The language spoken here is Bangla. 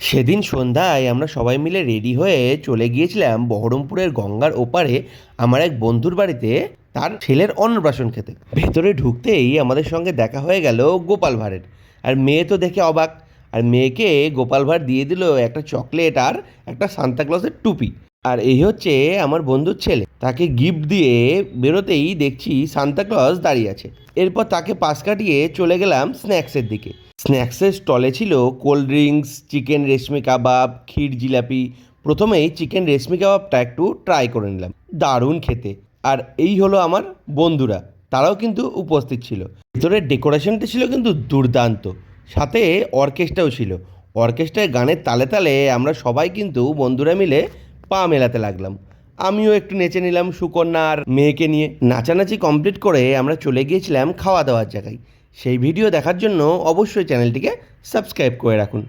সেদিন সন্ধ্যায় আমরা সবাই মিলে রেডি হয়ে চলে গিয়েছিলাম বহরমপুরের গঙ্গার ওপারে আমার এক বন্ধুর বাড়িতে তার ছেলের অন্নপ্রাশন খেতে। ভেতরে ঢুকতেই আমাদের সঙ্গে দেখা হয়ে গেল গোপাল ভাঁড়ের। আর মেয়ে তো দেখে অবাক, আর মেয়েকে গোপাল ভাঁড় দিয়ে দিল একটা চকলেট আর একটা সান্তাক্লজের টুপি। আর এই হচ্ছে আমার বন্ধুর ছেলে, তাকে গিফট দিয়ে বেরোতেই দেখছি সান্তাক্লজ দাঁড়িয়ে আছে। এরপর তাকে পাশ কাটিয়ে চলে গেলাম স্ন্যাক্সের দিকে। স্ন্যাক্সের স্টলে ছিল কোল্ড ড্রিঙ্কস, চিকেন রেশমি কাবাব, ক্ষীর, জিলাপি। প্রথমেই চিকেন রেশমি কাবাবটা একটু ট্রাই করে নিলাম, দারুণ খেতে। আর এই হলো আমার বন্ধুরা, তারাও কিন্তু উপস্থিত ছিল। ভিতরের ডেকোরেশনটা ছিল কিন্তু দুর্দান্ত, সাথে অর্কেস্ট্রাও ছিল। অর্কেস্ট্রায় গানের তালে তালে আমরা সবাই কিন্তু বন্ধুরা মিলে পা মেলাতে লাগলাম। আমিও একটু নেচে নিলাম সুকন্যা আর মেয়েকে নিয়ে। নাচানাচি কমপ্লিট করে আমরা চলে গিয়েছিলাম খাওয়া দাওয়ার জায়গায়। সেই ভিডিও দেখার জন্য অবশ্যই চ্যানেলটিকে সাবস্ক্রাইব করে রাখুন।